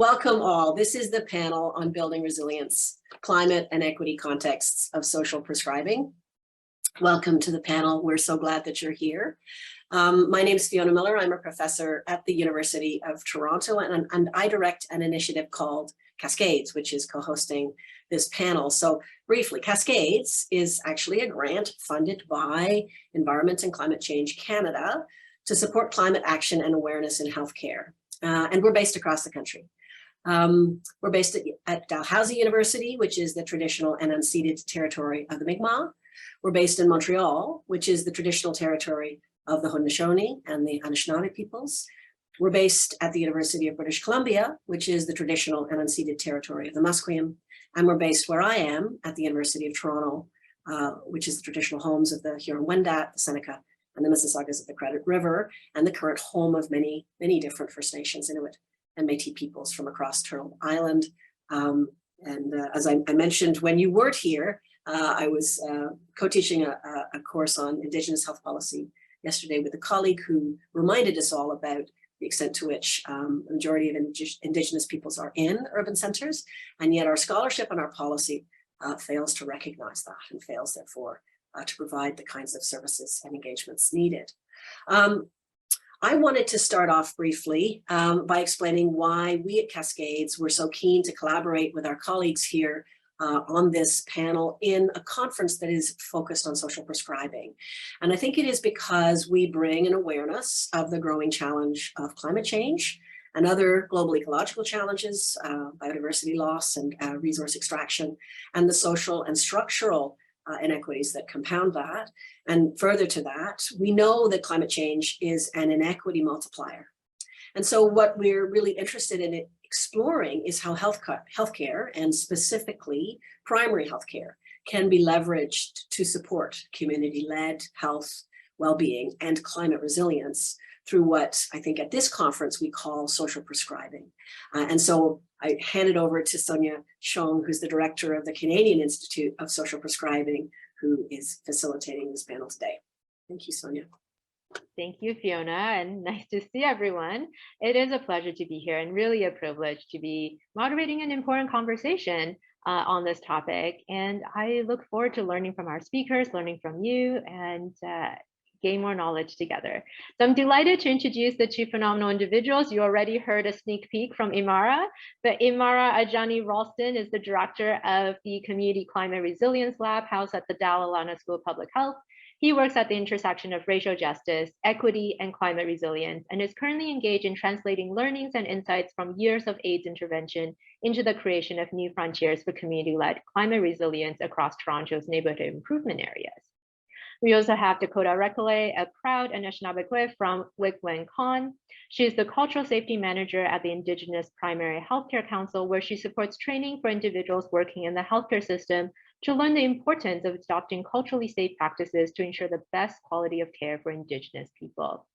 Welcome all. This is the panel on building resilience, climate and equity contexts of social prescribing. Welcome to the panel. We're so glad that you're here. My name is Fiona Miller. I'm a professor at the University of Toronto, and I direct an initiative called CASCADES, which is co-hosting this panel. So briefly, CASCADES is actually a grant funded by Environment and Climate Change Canada to support climate action and awareness in healthcare. And we're based across the country. We're based at Dalhousie University, which is the traditional and unceded territory of the Mi'kmaq. We're based in Montreal, which is the traditional territory of the Haudenosaunee and the Anishinaabe peoples. We're based at the University of British Columbia, which is the traditional and unceded territory of the Musqueam. And we're based where I am at the University of Toronto, which is the traditional homes of the Huron-Wendat, the Seneca, and the Mississaugas of the Credit River, and the current home of many different First Nations, Inuit and Métis peoples from across Turtle Island. As I mentioned, when you weren't here, I was co-teaching a course on Indigenous health policy yesterday with a colleague who reminded us all about the extent to which the majority of Indigenous peoples are in urban centers, and yet our scholarship and our policy fails to recognize that and fails, therefore, to provide the kinds of services and engagements needed. I wanted to start off briefly by explaining why we at Cascades were so keen to collaborate with our colleagues here on this panel in a conference that is focused on social prescribing. And I think it is because we bring an awareness of the growing challenge of climate change and other global ecological challenges, biodiversity loss and resource extraction, and the social and structural inequities that compound that. And further to that, we know that climate change is an inequity multiplier. And so what we're really interested in exploring is how healthcare, and specifically primary healthcare, can be leveraged to support community-led health, well-being, and climate resilience through what I think at this conference we call social prescribing. And so I hand it over to Sonia Chong, who's the director of the Canadian Institute of Social Prescribing, who is facilitating this panel today. Thank you, Sonia. Thank you, Fiona, and nice to see everyone. It is a pleasure to be here and really a privilege to be moderating an important conversation on this topic. And I look forward to learning from our speakers, learning from you, and gain more knowledge together. So I'm delighted to introduce the two phenomenal individuals. You already heard a sneak peek from Imara, but Imara Ajani Ralston is the director of the Community Climate Resilience Lab housed at the Dal Alana School of Public Health. He works at the intersection of racial justice, equity, and climate resilience, and is currently engaged in translating learnings and insights from years of AIDS intervention into the creation of new frontiers for community-led climate resilience across Toronto's neighborhood improvement areas. We also have Dakota Recollet, a proud Anishinaabe from Wigwam Con. She is the Cultural Safety Manager at the Indigenous Primary Healthcare Council, where she supports training for individuals working in the healthcare system to learn the importance of adopting culturally safe practices to ensure the best quality of care for Indigenous people.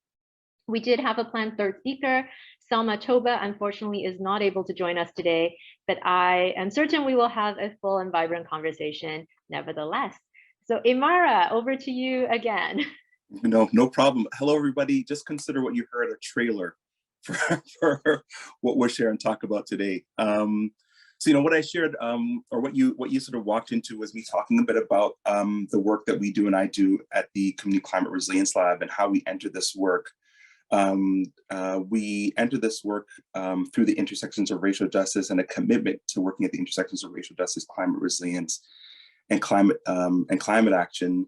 We did have a planned third speaker. Selma Toba, unfortunately, is not able to join us today, but I am certain we will have a full and vibrant conversation nevertheless. So Imara, over to you again. No problem. Hello, everybody. Just consider what you heard, a trailer for what we'll share and talk about today. So, what I shared, or what you sort of walked into was me talking a bit about the work that we do and I do at the Community Climate Resilience Lab and how we enter this work. We enter this work through the intersections of racial justice and a commitment to working at the intersections of racial justice, climate resilience, and climate action.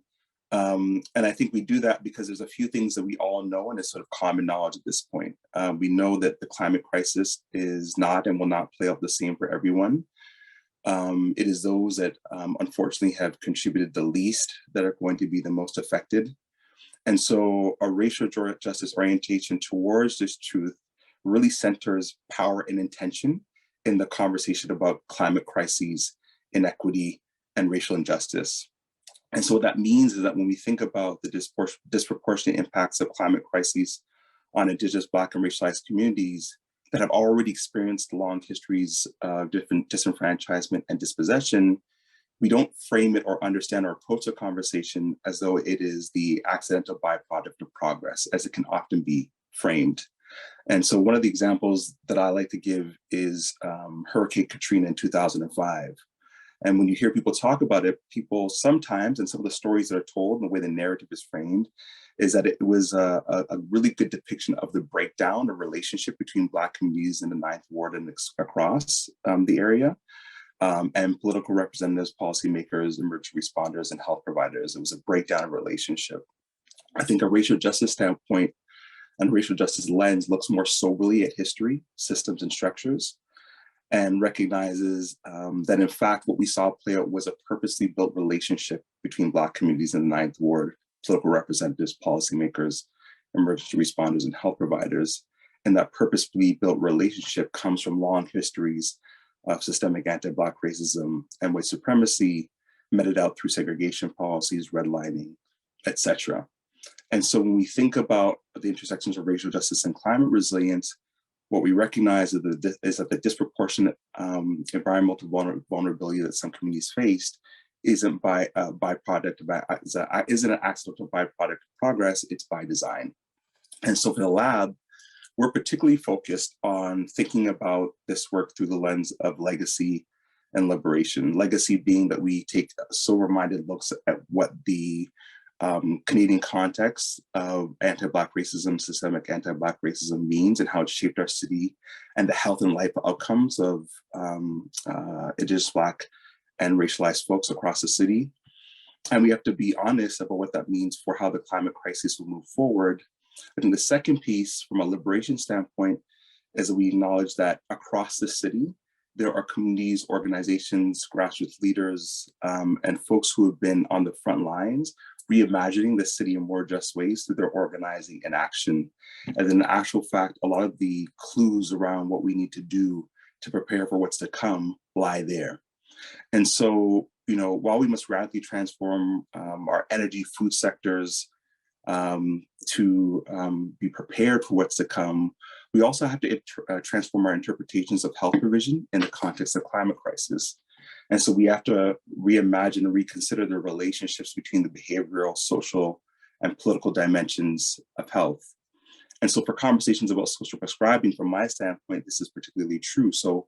And I think we do that because there's a few things that we all know, and it's sort of common knowledge at this point. We know that the climate crisis is not and will not play out the same for everyone. It is those that unfortunately have contributed the least that are going to be the most affected. And so a racial justice orientation towards this truth really centers power and intention in the conversation about climate crises, inequity, and racial injustice. And so what that means is that when we think about the disproportionate impacts of climate crises on Indigenous, Black, and racialized communities that have already experienced long histories of different disenfranchisement and dispossession, we don't frame it or understand or approach the conversation as though it is the accidental byproduct of progress, as it can often be framed. And so one of the examples that I like to give is Hurricane Katrina in 2005. And when you hear people talk about it, people sometimes, and some of the stories that are told and the way the narrative is framed, is that it was a really good depiction of the breakdown of relationship between Black communities in the Ninth Ward and across the area, and political representatives, policymakers, emergency responders, and health providers. It was a breakdown of relationship. I think a racial justice standpoint and racial justice lens looks more soberly at history, systems, and structures, and recognizes that in fact, what we saw play out was a purposely built relationship between Black communities in the Ninth Ward, political representatives, policymakers, emergency responders, and health providers. And that purposefully built relationship comes from long histories of systemic anti-Black racism and white supremacy, meted out through segregation policies, redlining, et cetera. And so when we think about the intersections of racial justice and climate resilience, what we recognize is that the disproportionate environmental vulnerability that some communities faced isn't by a byproduct, isn't an accidental byproduct of progress, it's by design. And so for the lab, we're particularly focused on thinking about this work through the lens of legacy and liberation. Legacy being that we take sober-minded looks at what the Canadian context of anti-Black racism, systemic anti-Black racism means and how it shaped our city and the health and life outcomes of Indigenous, Black, and racialized folks across the city. And we have to be honest about what that means for how the climate crisis will move forward. I think the second piece from a liberation standpoint is that we acknowledge that across the city, there are communities, organizations, grassroots leaders, and folks who have been on the front lines reimagining the city in more just ways through their organizing and action. And in actual fact, a lot of the clues around what we need to do to prepare for what's to come lie there. And so, while we must radically transform our energy, food sectors to be prepared for what's to come, we also have to transform our interpretations of health provision in the context of climate crisis. And so we have to reimagine and reconsider the relationships between the behavioral, social, and political dimensions of health. And so for conversations about social prescribing, from my standpoint, this is particularly true. So,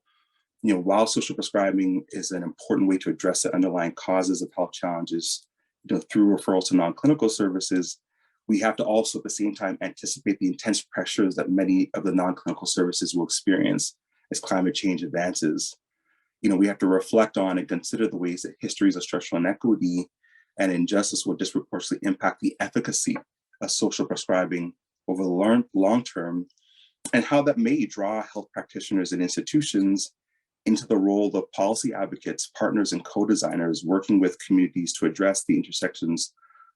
while social prescribing is an important way to address the underlying causes of health challenges, through referrals to non-clinical services, we have to also at the same time anticipate the intense pressures that many of the non-clinical services will experience as climate change advances. We have to reflect on and consider the ways that histories of structural inequity and injustice will disproportionately impact the efficacy of social prescribing over the long term, and how that may draw health practitioners and institutions into the role of policy advocates, partners, and co-designers working with communities to address the intersections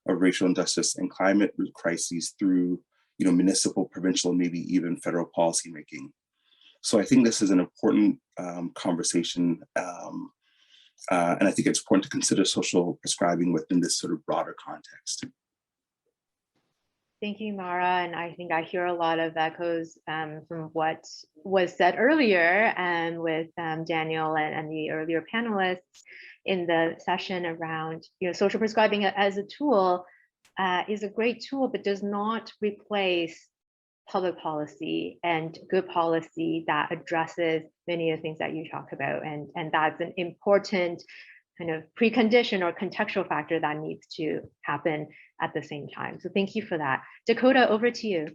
of racial injustice and climate crises through municipal, provincial, and maybe even federal policymaking. So I think this is an important conversation, and I think it's important to consider social prescribing within this sort of broader context. Thank you, Mara. And I think I hear a lot of echoes from what was said earlier with Daniel and the earlier panelists in the session around, social prescribing as a tool is a great tool, but does not replace public policy and good policy that addresses many of the things that you talk about. And that's an important kind of precondition or contextual factor that needs to happen at the same time. So thank you for that. Dakota, over to you.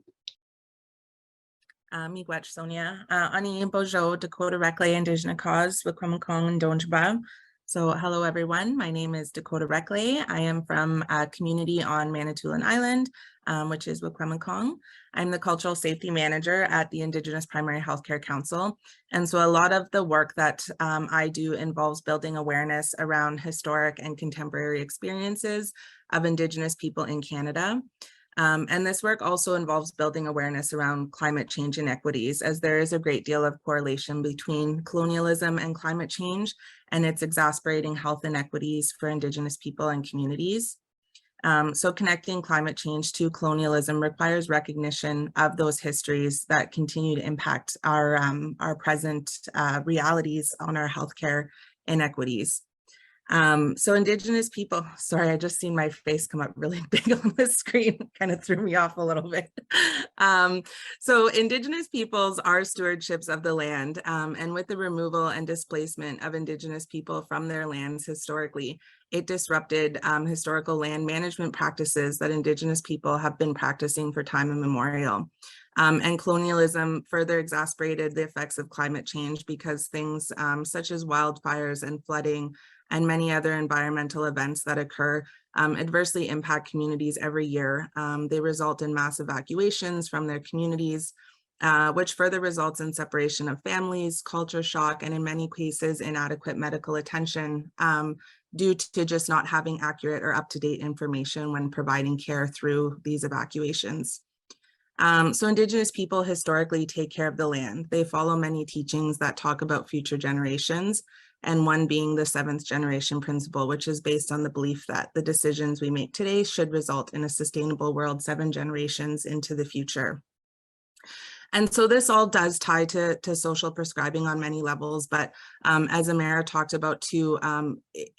Miigwech Sonia. Ani Bojo, Dakota Reclay, Indigenous Cause, Wikwemikong and Donjaba. So hello everyone, my name is Dakota Reclay. I am from a community on Manitoulin Island, which is Wikwemikong. I'm the Cultural Safety Manager at the Indigenous Primary Healthcare Council. And so a lot of the work that I do involves building awareness around historic and contemporary experiences of Indigenous people in Canada. And this work also involves building awareness around climate change inequities, as there is a great deal of correlation between colonialism and climate change, and its exacerbating health inequities for Indigenous people and communities. So connecting climate change to colonialism requires recognition of those histories that continue to impact our present realities on our healthcare inequities. So Indigenous people, sorry, I just seen my face come up really big on the screen, kind of threw me off a little bit. So Indigenous peoples are stewardships of the land, and with the removal and displacement of Indigenous people from their lands historically, it disrupted historical land management practices that Indigenous people have been practicing for time immemorial. And colonialism further exacerbated the effects of climate change because things such as wildfires and flooding and many other environmental events that occur adversely impact communities every year. They result in mass evacuations from their communities, which further results in separation of families, culture shock, and in many cases, inadequate medical attention due to just not having accurate or up-to-date information when providing care through these evacuations. So Indigenous people historically take care of the land. They follow many teachings that talk about future generations, and one being the 7th generation principle, which is based on the belief that the decisions we make today should result in a sustainable world 7 generations into the future. And so this all does tie to social prescribing on many levels, but as Amara talked about too,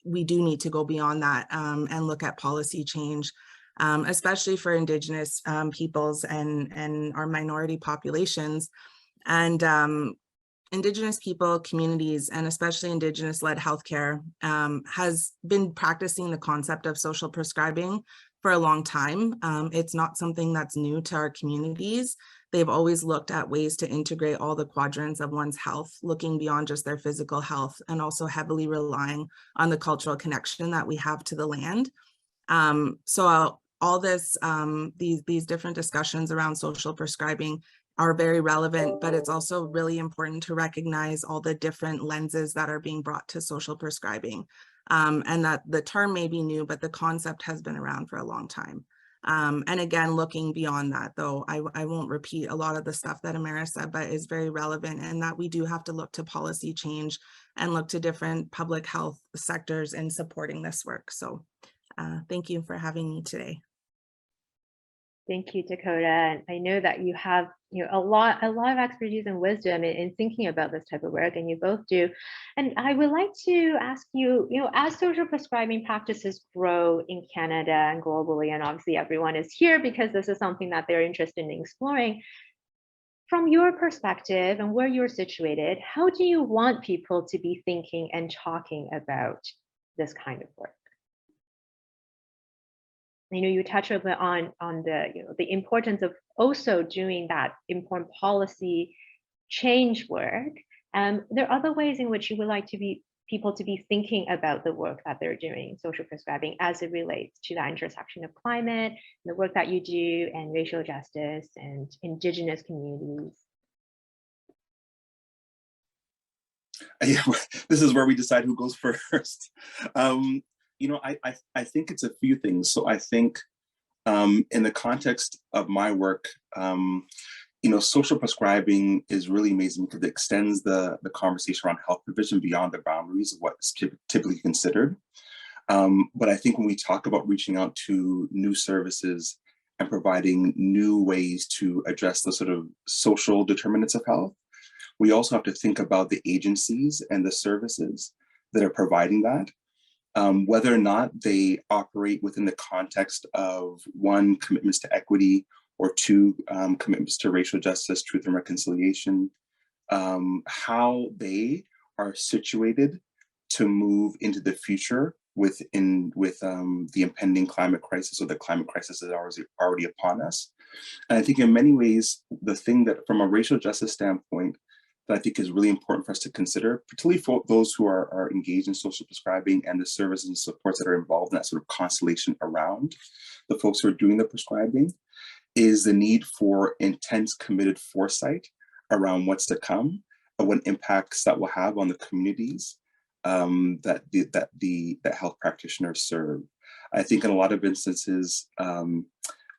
we do need to go beyond that and look at policy change. Especially for Indigenous peoples and our minority populations. And Indigenous people, communities, and especially Indigenous-led healthcare has been practicing the concept of social prescribing for a long time. It's not something that's new to our communities. They've always looked at ways to integrate all the quadrants of one's health, looking beyond just their physical health, and also heavily relying on the cultural connection that we have to the land. All this, these different discussions around social prescribing are very relevant, but it's also really important to recognize all the different lenses that are being brought to social prescribing. And that the term may be new, but the concept has been around for a long time. And again, looking beyond that, though, I won't repeat a lot of the stuff that Amara said, but is very relevant, and that we do have to look to policy change and look to different public health sectors in supporting this work. So thank you for having me today. Thank you, Dakota. And I know that you have a lot of expertise and wisdom in thinking about this type of work, and you both do. And I would like to ask you, as social prescribing practices grow in Canada and globally, and obviously everyone is here because this is something that they're interested in exploring. From your perspective and where you're situated, how do you want people to be thinking and talking about this kind of work? You touch a bit on the importance of also doing that important policy change work. There are other ways in which you would like people to be thinking about the work that they're doing, social prescribing, as it relates to that intersection of climate, the work that you do, and racial justice and Indigenous communities. Yeah, this is where we decide who goes first. I think it's a few things. So I think in the context of my work, social prescribing is really amazing because it extends the conversation around health provision beyond the boundaries of what's typically considered. But I think when we talk about reaching out to new services and providing new ways to address the sort of social determinants of health, we also have to think about the agencies and the services that are providing that. Whether or not they operate within the context of 1, commitments to equity, or 2, commitments to racial justice, truth and reconciliation, how they are situated to move into the future with the impending climate crisis, or the climate crisis that is already upon us. And I think in many ways, the thing that from a racial justice standpoint, that I think is really important for us to consider, particularly for those who are engaged in social prescribing and the services and supports that are involved in that sort of constellation around the folks who are doing the prescribing, is the need for intense, committed foresight around what's to come and what impacts that will have on the communities that health practitioners serve. I think in a lot of instances,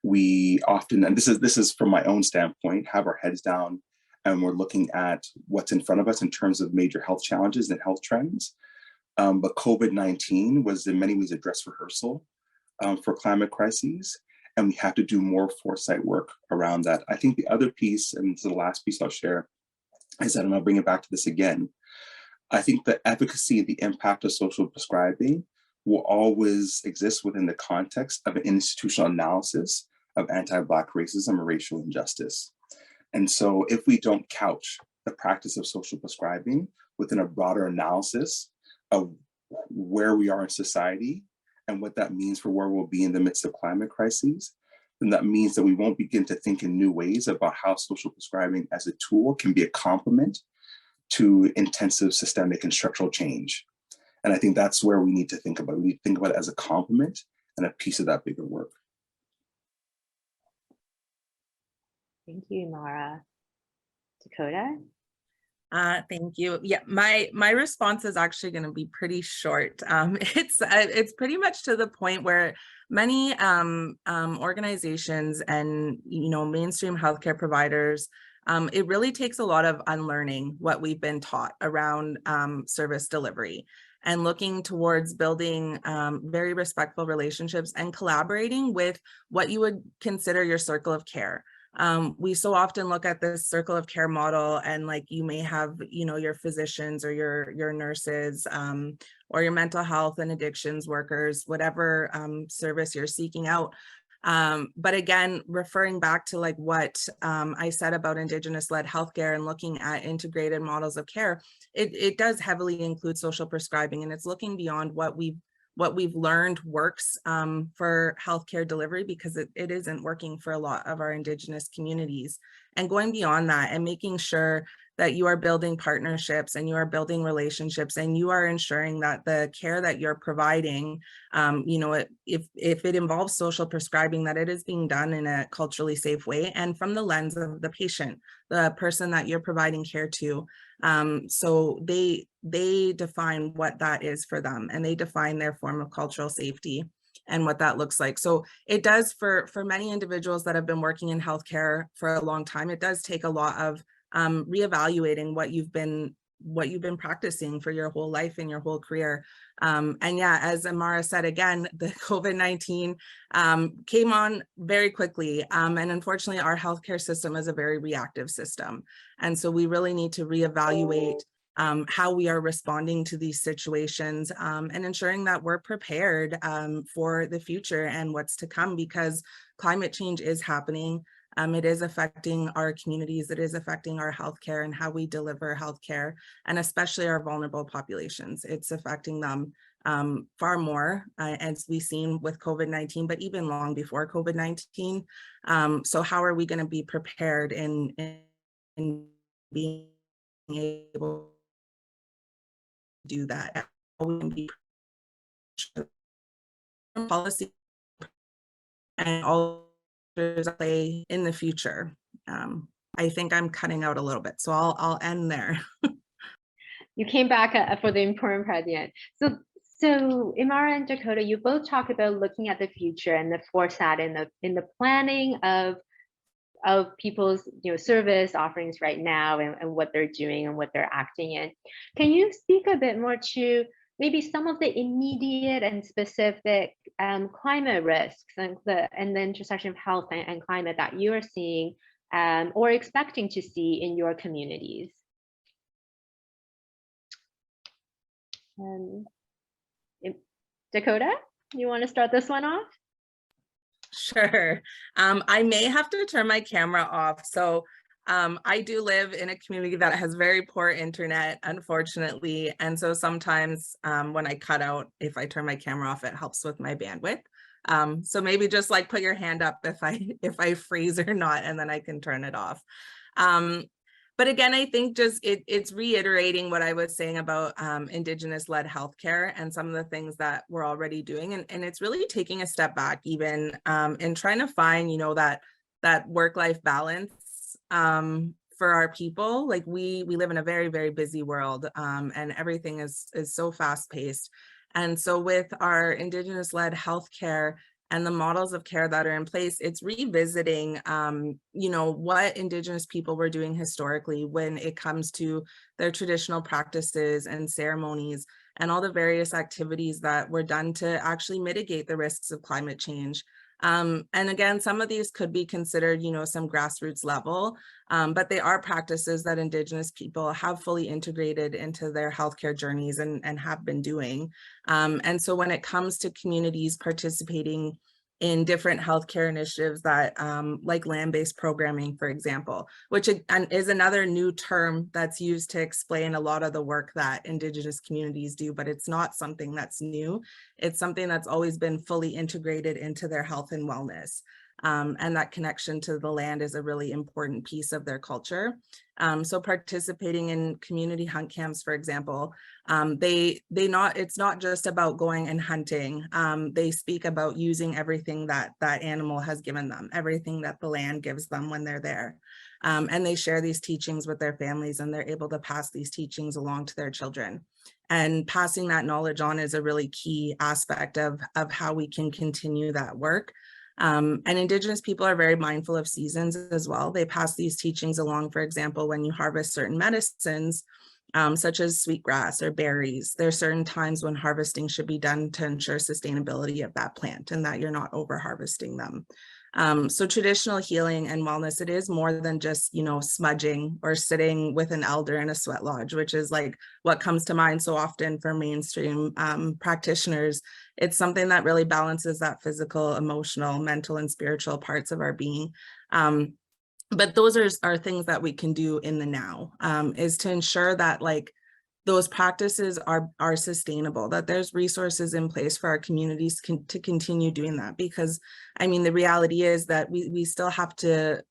we often, and this is from my own standpoint, have our heads down and we're looking at what's in front of us in terms of major health challenges and health trends. But COVID-19 was in many ways a dress rehearsal for climate crises, and we have to do more foresight work around that. I think the other piece, and this is the last piece I'll share, is that, and I'll bring it back to this again, I think the efficacy and the impact of social prescribing will always exist within the context of an institutional analysis of anti-Black racism and racial injustice. And so if we don't couch the practice of social prescribing within a broader analysis of where we are in society and what that means for where we'll be in the midst of climate crises, then that means that we won't begin to think in new ways about how social prescribing as a tool can be a complement to intensive systemic and structural change. And I think that's where we need to think about it. We need to think about it as a complement and a piece of that bigger work. Thank you, Imara. Dakota? Thank you. Yeah, my response is actually going to be pretty short. It's pretty much to the point where many organizations and mainstream healthcare providers, it really takes a lot of unlearning what we've been taught around service delivery and looking towards building very respectful relationships and collaborating with what you would consider your circle of care. We so often look at this circle of care model and like you may have, your physicians or your nurses or your mental health and addictions workers, whatever service you're seeking out. But again, referring back to like what I said about Indigenous-led healthcare and looking at integrated models of care, it does heavily include social prescribing, and it's looking beyond what we've learned works for healthcare delivery, because it isn't working for a lot of our Indigenous communities, and going beyond that and making sure that you are building partnerships and you are building relationships and you are ensuring that the care that you're providing, if it involves social prescribing, that it is being done in a culturally safe way and from the lens of the patient, the person that you're providing care to. So they define what that is for them, and they define their form of cultural safety and what that looks like. So it does for many individuals that have been working in healthcare for a long time, it does take a lot of reevaluating what you've been practicing for your whole life and your whole career. And yeah, as Imara said, again, the COVID-19 came on very quickly. And unfortunately, our healthcare system is a very reactive system. And so we really need to reevaluate how we are responding to these situations and ensuring that we're prepared for the future and what's to come, because climate change is happening. It is affecting our communities, it is affecting our healthcare and how we deliver healthcare, and especially our vulnerable populations. It's affecting them far more, as we've seen with COVID-19, but even long before COVID-19. So how are we going to be prepared in being able to do that? How we can be policy and all play in the future. I think I'm cutting out a little bit, so I'll end there. You came back for the important part at the end. So Imara and Dakota, you both talk about looking at the future and the foresight in the planning of people's service offerings right now and what they're doing and what they're acting in. Can you speak a bit more to maybe some of the immediate and specific climate risks and the intersection of health and climate that you are seeing or expecting to see in your communities? Dakota, you want to start this one off? Sure. I may have to turn my camera off. So I do live in a community that has very poor internet, unfortunately. And so sometimes when I cut out, if I turn my camera off, it helps with my bandwidth. So maybe just like put your hand up if I freeze or not, and then I can turn it off. But again, I think just it's reiterating what I was saying about Indigenous-led healthcare and some of the things that we're already doing. And it's really taking a step back even and trying to find, that work-life balance for our people. Like we live in a very, very busy world and everything is so fast-paced. And so with our Indigenous-led healthcare and the models of care that are in place, it's revisiting, what Indigenous people were doing historically when it comes to their traditional practices and ceremonies and all the various activities that were done to actually mitigate the risks of climate change. And again, some of these could be considered, some grassroots level, but they are practices that Indigenous people have fully integrated into their healthcare journeys and have been doing. And so when it comes to communities participating in different healthcare initiatives that like land-based programming, for example, which is another new term that's used to explain a lot of the work that Indigenous communities do, but it's not something that's new. It's something that's always been fully integrated into their health and wellness. And that connection to the land is a really important piece of their culture. So participating in community hunt camps, for example, it's not just about going and hunting. They speak about using everything that animal has given them, everything that the land gives them when they're there. And they share these teachings with their families, and they're able to pass these teachings along to their children. And passing that knowledge on is a really key aspect of how we can continue that work. And Indigenous people are very mindful of seasons as well. They pass these teachings along. For example, when you harvest certain medicines, such as sweetgrass or berries, there are certain times when harvesting should be done to ensure sustainability of that plant and that you're not over harvesting them. So traditional healing and wellness, it is more than just, smudging or sitting with an elder in a sweat lodge, which is like what comes to mind so often for mainstream practitioners. It's something that really balances that physical, emotional, mental, and spiritual parts of our being. But those are things that we can do in the now, is to ensure that those practices are sustainable, that there's resources in place for our communities to continue doing that. Because I mean, the reality is that we still have to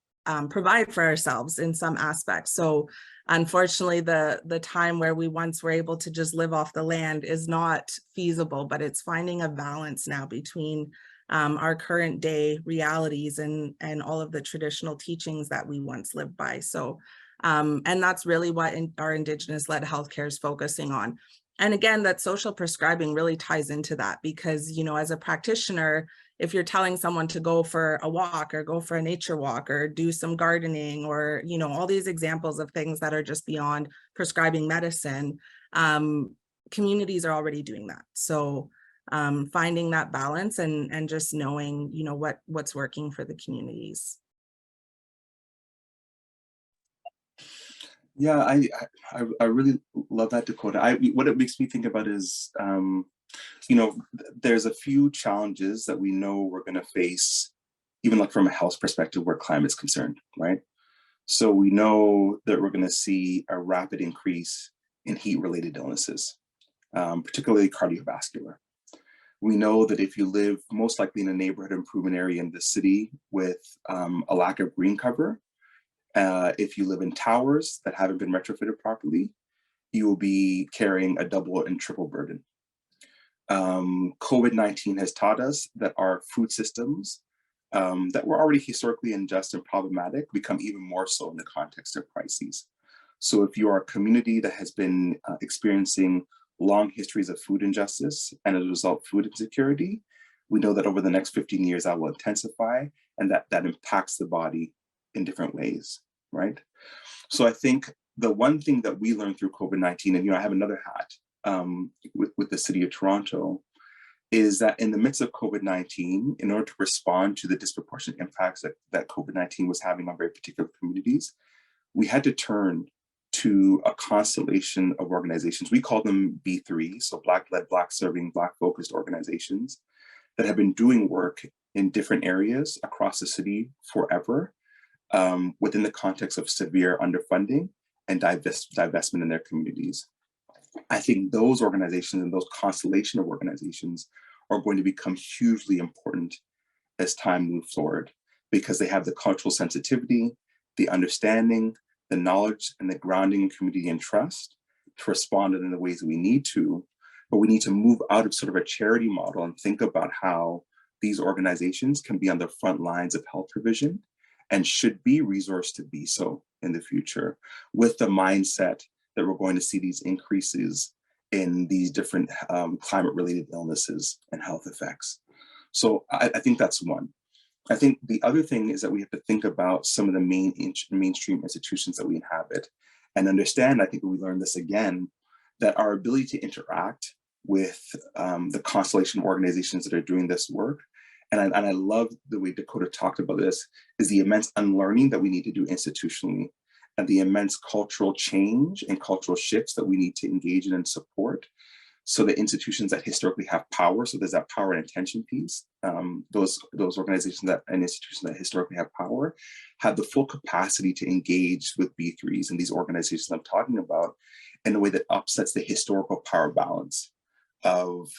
provide for ourselves in some aspects. So unfortunately, the time where we once were able to just live off the land is not feasible, but it's finding a balance now between our current day realities and all of the traditional teachings that we once lived by. So, and that's really what our Indigenous-led healthcare is focusing on. And again, that social prescribing really ties into that because, as a practitioner, if you're telling someone to go for a walk or go for a nature walk or do some gardening or, all these examples of things that are just beyond prescribing medicine, communities are already doing that. So finding that balance and just knowing, what's working for the communities. Yeah, I really love that, Dakota. What it makes me think about is, there's a few challenges that we know we're going to face, even from a health perspective where climate's concerned, right? So we know that we're going to see a rapid increase in heat-related illnesses, particularly cardiovascular. We know that if you live most likely in a neighborhood improvement area in the city with a lack of green cover, if you live in towers that haven't been retrofitted properly, you will be carrying a double and triple burden. COVID-19 has taught us that our food systems that were already historically unjust and problematic become even more so in the context of crises. So if you are a community that has been experiencing long histories of food injustice and as a result food insecurity, we know that over the next 15 years that will intensify and that impacts the body in different ways, right? So I think the one thing that we learned through COVID-19, and I have another hat with the City of Toronto, is that in the midst of COVID-19, in order to respond to the disproportionate impacts that COVID-19 was having on very particular communities, we had to turn to a constellation of organizations. We call them B3, so Black-led, Black-serving, Black-focused organizations that have been doing work in different areas across the city forever, within the context of severe underfunding and divestment in their communities. I think those organizations and those constellation of organizations are going to become hugely important as time moves forward because they have the cultural sensitivity, the understanding, the knowledge, and the grounding in community and trust to respond in the ways that we need to. But we need to move out of sort of a charity model and think about how these organizations can be on the front lines of health provision and should be resourced to be so in the future, with the mindset that we're going to see these increases in these different climate-related illnesses and health effects. So I think that's one. I think the other thing is that we have to think about some of the mainstream institutions that we inhabit and understand, I think we learned this again, that our ability to interact with the constellation of organizations that are doing this work and I love the way Dakota talked about this, is the immense unlearning that we need to do institutionally, and the immense cultural change and cultural shifts that we need to engage in and support, so the institutions that historically have power, so there's that power and intention piece, those organizations that and institutions that historically have power have the full capacity to engage with B3s and these organizations I'm talking about in a way that upsets the historical power balance of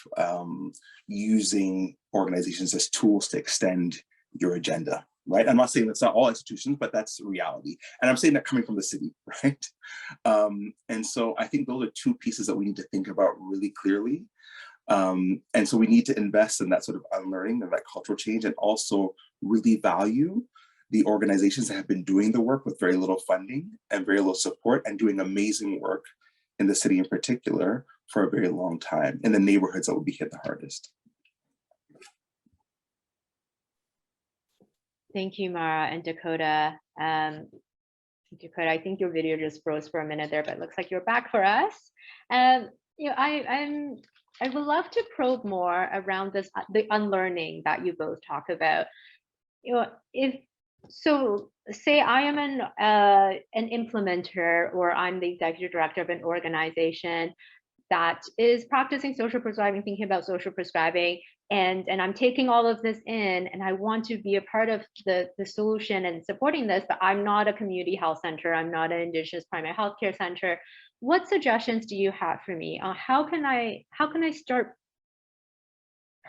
using organizations as tools to extend your agenda, right? I'm not saying that's not all institutions, but that's reality. And I'm saying that coming from the city, right? And so I think those are two pieces that we need to think about really clearly. And so we need to invest in that sort of unlearning and that cultural change, and also really value the organizations that have been doing the work with very little funding and very little support, and doing amazing work in the city in particular for a very long time in the neighborhoods that will be hit the hardest. Thank you, Mara and Dakota. Dakota, I think your video just froze for a minute there, but it looks like you're back for us. I would love to probe more around this, the unlearning that you both talk about. So say I am an implementer, or I'm the executive director of an organization that is practicing social prescribing, thinking about social prescribing, and I'm taking all of this in, and I want to be a part of the solution and supporting this, but I'm not a community health center, I'm not an Indigenous primary health care center. What suggestions do you have for me? How can I start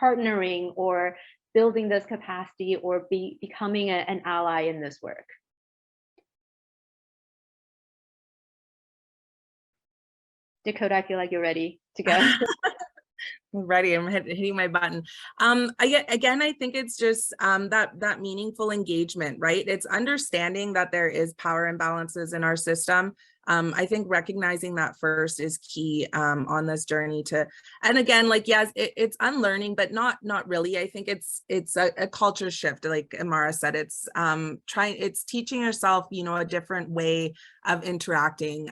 partnering or building this capacity, or becoming an ally in this work? Dakota, I feel like you're ready to go. I'm ready. I'm hitting my button. Again, I think it's just that meaningful engagement, right? It's understanding that there is power imbalances in our system. I think recognizing that first is key on this journey to, and again, like, yes, it's unlearning, but not really. I think it's a culture shift, like Amara said. It's it's teaching yourself, a different way of interacting.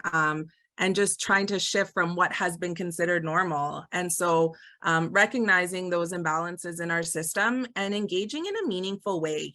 And just trying to shift from what has been considered normal. And so recognizing those imbalances in our system and engaging in a meaningful way,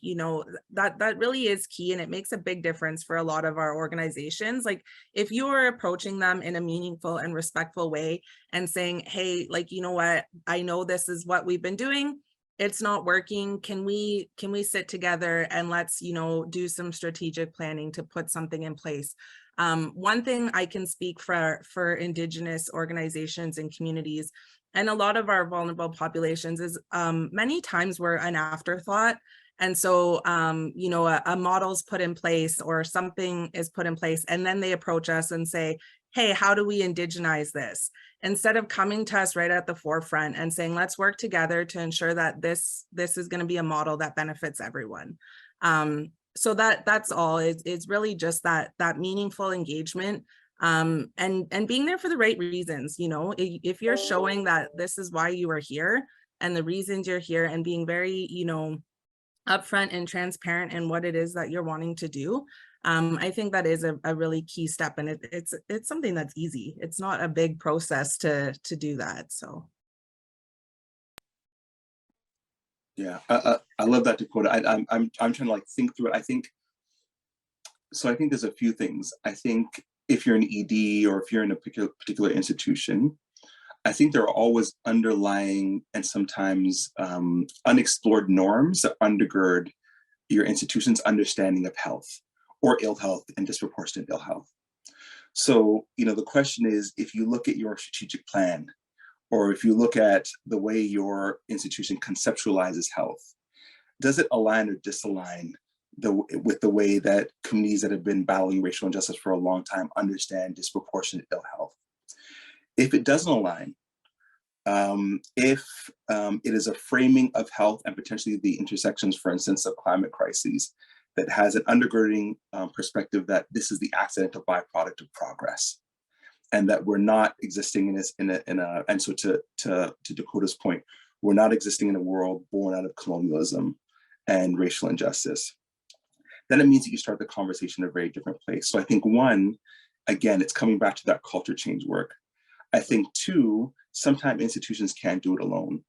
that really is key. And it makes a big difference for a lot of our organizations. Like, if you are approaching them in a meaningful and respectful way and saying, hey, like, you know what, I know this is what we've been doing, it's not working. Can we sit together and let's, do some strategic planning to put something in place? One thing I can speak for Indigenous organizations and communities, and a lot of our vulnerable populations, is many times we're an afterthought. And so, a model's put in place or something is put in place, and then they approach us and say, hey, how do we indigenize this? Instead of coming to us right at the forefront and saying, let's work together to ensure that this is going to be a model that benefits everyone. So that's all. It's really just that meaningful engagement, and being there for the right reasons. If you're showing that this is why you are here and the reasons you're here, and being very, upfront and transparent in what it is that you're wanting to do, I think that is a really key step. And it's something that's easy. It's not a big process to do that. So. Yeah, I love that, Dakota. I'm trying to think through it. I think there's a few things. I think if you're an ED or if you're in a particular institution, I think there are always underlying and sometimes unexplored norms that undergird your institution's understanding of health, or ill health and disproportionate ill health. So, the question is, if you look at your strategic plan, or if you look at the way your institution conceptualizes health, does it align or disalign with the way that communities that have been battling racial injustice for a long time understand disproportionate ill health? If it doesn't align, if it is a framing of health and potentially the intersections, for instance, of climate crises, that has an undergirding perspective that this is the accidental byproduct of progress, and that we're not existing and so to Dakota's point, we're not existing in a world born out of colonialism and racial injustice, then it means that you start the conversation in a very different place. So I think, one, again, it's coming back to that culture change work. I think, two, sometimes institutions can't do it alone.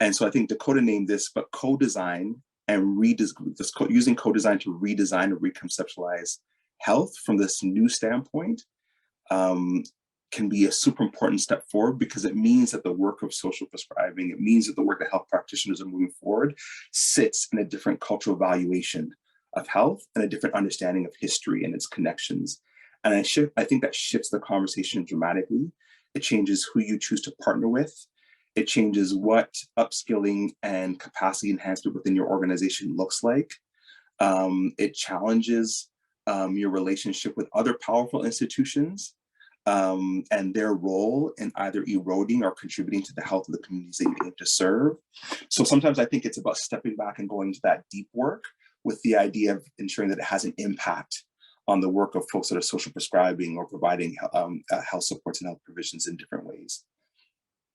And so I think Dakota named this, but co-design and using co-design to redesign and reconceptualize health from this new standpoint can be a super important step forward, because it means that the work of social prescribing, it means that the work that health practitioners are moving forward sits in a different cultural valuation of health and a different understanding of history and its connections. And I think that shifts the conversation dramatically. It changes who you choose to partner with. It changes what upskilling and capacity enhancement within your organization looks like. It challenges your relationship with other powerful institutions and their role in either eroding or contributing to the health of the communities that you aim to serve. So sometimes I think it's about stepping back and going to that deep work with the idea of ensuring that it has an impact on the work of folks that are social prescribing or providing health supports and health provisions in different ways.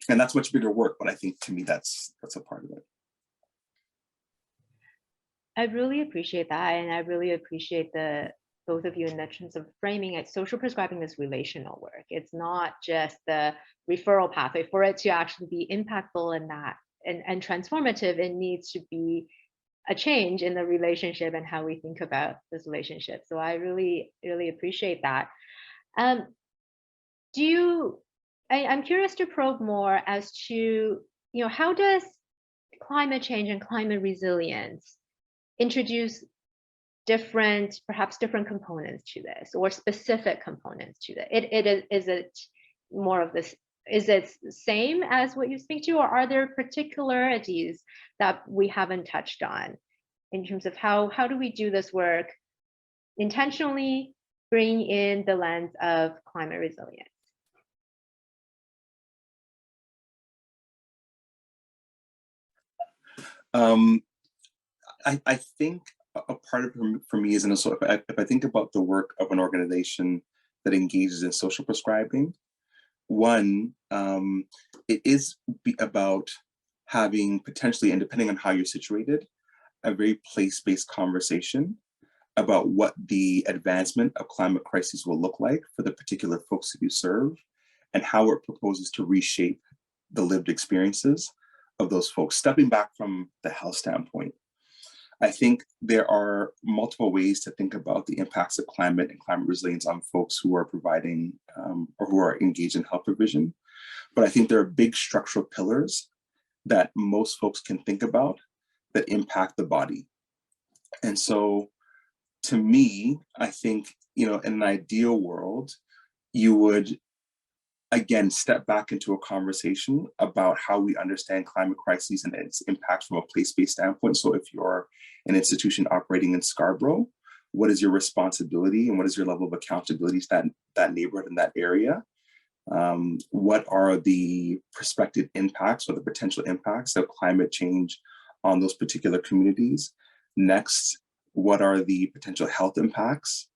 And that's much bigger work, but I think to me that's a part of it. I really appreciate that, and I really appreciate both of you in terms of framing it. Social prescribing is relational work. It's not just the referral pathway. For it to actually be impactful in that and transformative, it needs to be a change in the relationship and how we think about this relationship. So I really, really appreciate that. I'm curious to probe more as to, how does climate change and climate resilience introduce perhaps different components to this, or specific components to it? Is it more of this? Is it the same as what you speak to, or are there particularities that we haven't touched on in terms of how do we do this work intentionally, bring in the lens of climate resilience? I think a part of it for me is if I think about the work of an organization that engages in social prescribing, one, it is about having potentially, and depending on how you're situated, a very place-based conversation about what the advancement of climate crises will look like for the particular folks that you serve, and how it proposes to reshape the lived experiences of those folks, stepping back from the health standpoint. I think there are multiple ways to think about the impacts of climate and climate resilience on folks who are providing or who are engaged in health provision. But I think there are big structural pillars that most folks can think about that impact the body. And so to me, I think, in an ideal world, you would, again, step back into a conversation about how we understand climate crises and its impacts from a place-based standpoint. So if you're an institution operating in Scarborough, what is your responsibility and what is your level of accountability to that neighborhood in that area? What are the prospective impacts or the potential impacts of climate change on those particular communities? Next, what are the potential health impacts?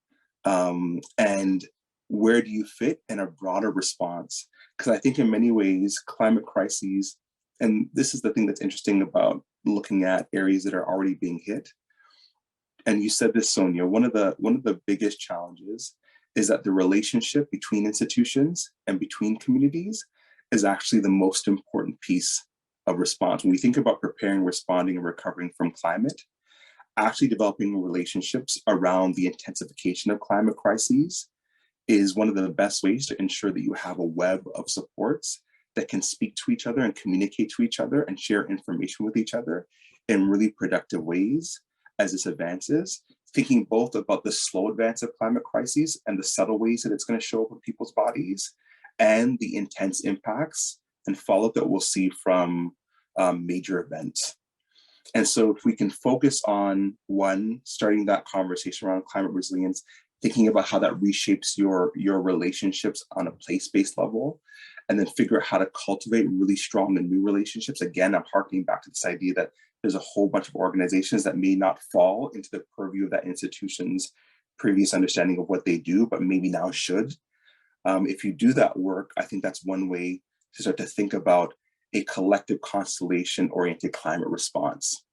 And where do you fit in a broader response? Because I think in many ways, climate crises, and this is the thing that's interesting about looking at areas that are already being hit. And you said this, Sonia, one of the biggest challenges is that the relationship between institutions and between communities is actually the most important piece of response. When we think about preparing, responding, and recovering from climate, actually developing relationships around the intensification of climate crises is one of the best ways to ensure that you have a web of supports that can speak to each other and communicate to each other and share information with each other in really productive ways as this advances, thinking both about the slow advance of climate crises and the subtle ways that it's going to show up in people's bodies, and the intense impacts and follow-up that we'll see from major events. And so if we can focus on, one, starting that conversation around climate resilience, thinking about how that reshapes your relationships on a place-based level, and then figure out how to cultivate really strong and new relationships. Again, I'm harkening back to this idea that there's a whole bunch of organizations that may not fall into the purview of that institution's previous understanding of what they do, but maybe now should. If you do that work, I think that's one way to start to think about a collective constellation-oriented climate response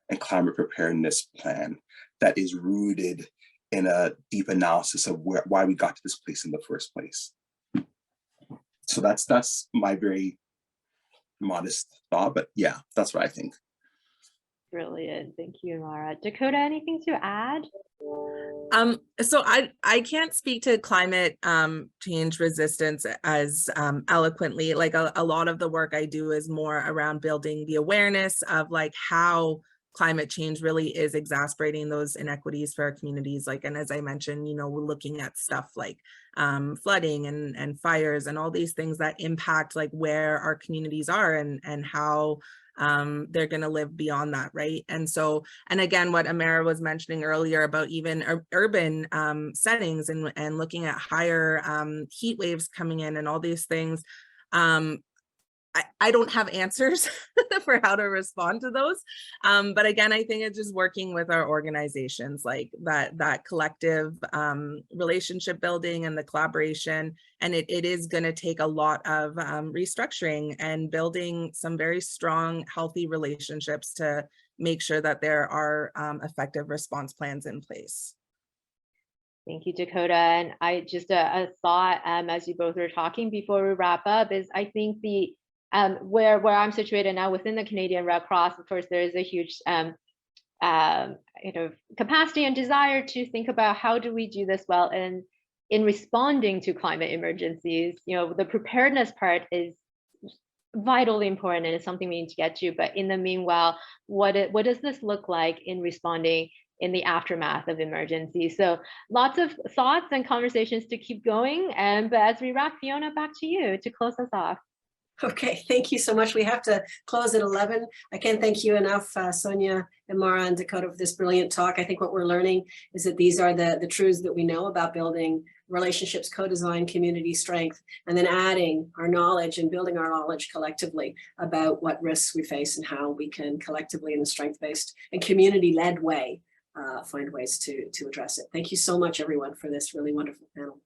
and climate preparedness plan that is rooted in a deep analysis of why we got to this place in the first place. So that's my very modest thought, but yeah, that's what I think. Brilliant. Thank you, Mara. Dakota, anything to add? So I can't speak to climate change resistance as eloquently. Like a lot of the work I do is more around building the awareness of like how climate change really is exacerbating those inequities for our communities. Like, and as I mentioned, you know, we're looking at stuff like flooding and fires and all these things that impact like where our communities are and how they're going to live beyond that, right? And so, and again, what Amara was mentioning earlier about even urban settings and looking at higher heat waves coming in and all these things, I don't have answers for how to respond to those. But again, I think it's just working with our organizations, like that collective relationship building and the collaboration. And it is going to take a lot of restructuring and building some very strong, healthy relationships to make sure that there are effective response plans in place. Thank you, Dakota. And I just a thought as you both were talking before we wrap up is I think the where I'm situated now within the Canadian Red Cross, of course, there is a huge capacity and desire to think about how do we do this well and in responding to climate emergencies. You know, the preparedness part is vitally important and it's something we need to get to. But in the meanwhile, what does this look like in responding in the aftermath of emergency? So lots of thoughts and conversations to keep going. But as we wrap, Fiona, back to you to close us off. Okay, thank you so much. We have to close at 11. I can't thank you enough, Sonia and Mara and Dakota, for this brilliant talk. I think what we're learning is that these are the truths that we know about building relationships, co-design, community strength, and then adding our knowledge and building our knowledge collectively about what risks we face and how we can collectively in a strength-based and community-led way find ways to address it. Thank you so much, everyone, for this really wonderful panel.